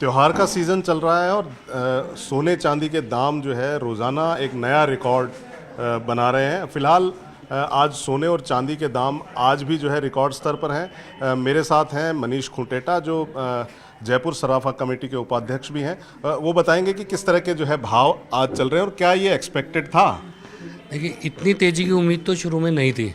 त्योहार का सीज़न चल रहा है और सोने चांदी के दाम जो है रोज़ाना एक नया रिकॉर्ड बना रहे हैं। फ़िलहाल आज सोने और चांदी के दाम आज भी जो है रिकॉर्ड स्तर पर हैं। मेरे साथ हैं मनीष खुंटेटा जो जयपुर सराफा कमेटी के उपाध्यक्ष भी हैं। वो बताएंगे कि किस तरह के जो है भाव आज चल रहे हैं और क्या ये एक्सपेक्टेड था। देखिए, इतनी तेज़ी की उम्मीद तो शुरू में नहीं थी,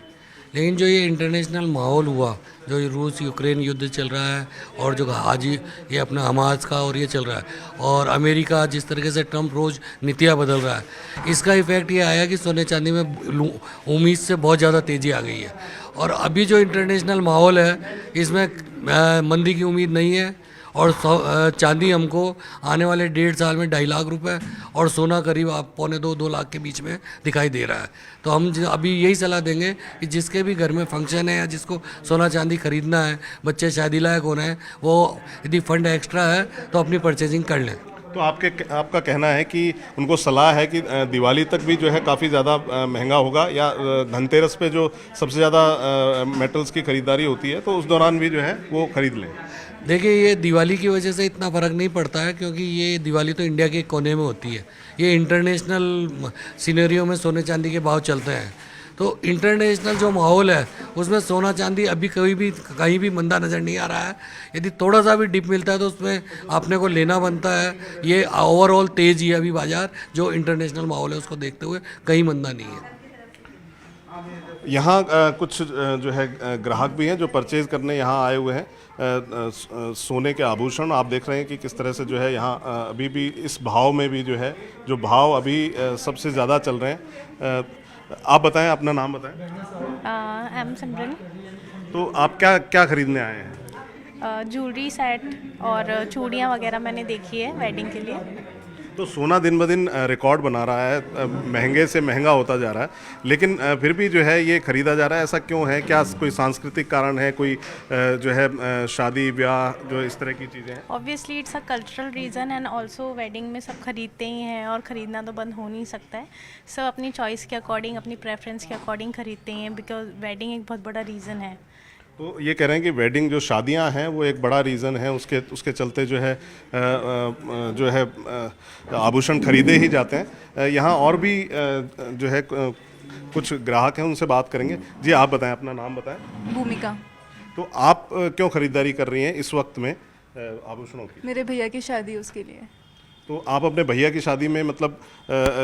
लेकिन जो ये इंटरनेशनल माहौल हुआ, जो ये रूस यूक्रेन युद्ध चल रहा है और जो आज ये अपना हमास का और ये चल रहा है, और अमेरिका जिस तरीके से ट्रम्प रोज़ नीतियाँ बदल रहा है, इसका इफेक्ट ये आया कि सोने चांदी में उम्मीद से बहुत ज़्यादा तेज़ी आ गई है। और अभी जो इंटरनेशनल माहौल है, इसमें मंदी की उम्मीद नहीं है। और चांदी हमको आने वाले 1.5 साल में 2.5 लाख रुपए और सोना करीब आप 1.25-2 लाख के बीच में दिखाई दे रहा है। तो हम अभी यही सलाह देंगे कि जिसके भी घर में फंक्शन है या जिसको सोना चांदी खरीदना है, बच्चे शादी लायक होना है, वो यदि फंड एक्स्ट्रा है तो अपनी परचेजिंग कर लें। तो आपका कहना है कि उनको सलाह है कि दिवाली तक भी जो है काफ़ी ज़्यादा महंगा होगा या धनतेरस पे जो सबसे ज़्यादा मेटल्स की खरीदारी होती है तो उस दौरान भी जो है वो खरीद लें। देखिए, ये दिवाली की वजह से इतना फ़र्क नहीं पड़ता है, क्योंकि ये दिवाली तो इंडिया के कोने में होती है। ये इंटरनेशनल सिनेरियो में सोने चांदी के भाव चलते हैं। तो इंटरनेशनल जो माहौल है उसमें सोना चांदी अभी कहीं भी मंदा नज़र नहीं आ रहा है। यदि थोड़ा सा भी डिप मिलता है तो उसमें आपने को लेना बनता है। ये ओवरऑल तेज़ ही है अभी बाज़ार, जो इंटरनेशनल माहौल है उसको देखते हुए कहीं मंदा नहीं है। यहाँ कुछ जो है ग्राहक भी हैं जो परचेज करने यहाँ आए हुए हैं। सोने के आभूषण आप देख रहे हैं कि किस तरह से जो है यहाँ अभी भी इस भाव में भी जो है जो भाव अभी सबसे ज़्यादा चल रहे हैं। आप बताएं, अपना नाम बताएं। एम सिमरन। तो आप क्या क्या खरीदने आए हैं? ज्वेलरी सेट और चूड़ियाँ वगैरह मैंने देखी है वेडिंग के लिए। तो सोना दिन ब दिन रिकॉर्ड बना रहा है, महंगे से महंगा होता जा रहा है, लेकिन फिर भी जो है ये खरीदा जा रहा है। ऐसा क्यों है? क्या कोई सांस्कृतिक कारण है? कोई जो है शादी ब्याह जो इस तरह की चीज़ें हैं? Obviously it's a cultural reason and also wedding में सब खरीदते ही हैं और ख़रीदना तो बंद हो नहीं सकता है। सब अपनी चॉइस के अकॉर्डिंग, अपनी प्रेफरेंस के अकॉर्डिंग खरीदते हैं, बिकॉज वेडिंग एक बहुत बड़ा रीज़न है। तो ये कह रहे हैं कि वेडिंग जो शादियां हैं वो एक बड़ा रीज़न है, उसके चलते जो है आभूषण खरीदे ही जाते हैं। यहाँ और भी जो है कुछ ग्राहक हैं, उनसे बात करेंगे। जी, आप बताएं, अपना नाम बताएं। भूमिका। तो आप क्यों खरीदारी कर रही हैं इस वक्त में आभूषणों की? मेरे भैया की शादी, उसके लिए। तो आप अपने भैया की शादी में मतलब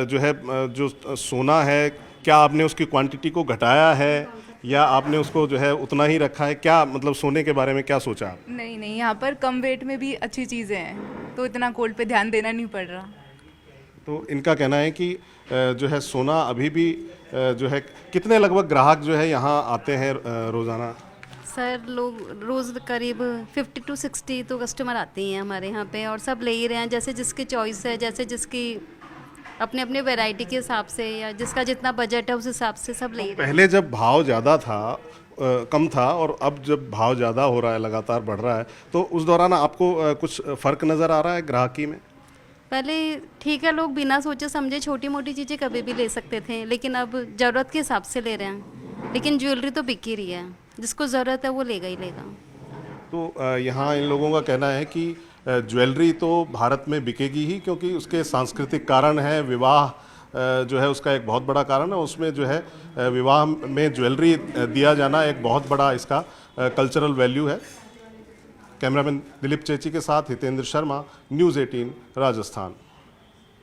जो है जो सोना है, क्या आपने उसकी क्वांटिटी को घटाया है या आपने उसको जो है उतना ही रखा है? क्या मतलब सोने के बारे में क्या सोचा आप? नहीं नहीं, यहाँ पर कम वेट में भी अच्छी चीज़ें हैं, तो इतना गोल्ड पे ध्यान देना नहीं पड़ रहा। तो इनका कहना है कि जो है सोना अभी भी जो है कितने लगभग ग्राहक जो है यहाँ आते हैं रोज़ाना? सर, लोग रोज़ करीब 50 to 60 तो कस्टमर आते हैं हमारे यहाँ पे, और सब ले ही रहे हैं, जैसे जिसकी चॉइस है, जैसे जिसकी अपने अपने वैरायटी के हिसाब से या जिसका जितना बजट है उस हिसाब से सब ले ही रहे हैं। पहले जब भाव ज़्यादा था कम था और अब जब भाव ज़्यादा हो रहा है, लगातार बढ़ रहा है, तो उस दौरान आपको कुछ फ़र्क नज़र आ रहा है ग्राहकी में? पहले ठीक है, लोग बिना सोचे समझे छोटी मोटी चीज़ें कभी भी ले सकते थे, लेकिन अब ज़रूरत के हिसाब से ले रहे हैं। लेकिन ज्वेलरी तो बिक ही रही है, जिसको ज़रूरत है वो लेगा ही लेगा। तो यहाँ इन लोगों का कहना है कि ज्वेलरी तो भारत में बिकेगी ही, क्योंकि उसके सांस्कृतिक कारण हैं। विवाह जो है उसका एक बहुत बड़ा कारण है, उसमें जो है विवाह में ज्वेलरी दिया जाना एक बहुत बड़ा इसका कल्चरल वैल्यू है। कैमरामैन दिलीप चेची के साथ हितेंद्र शर्मा, न्यूज़ 18 राजस्थान।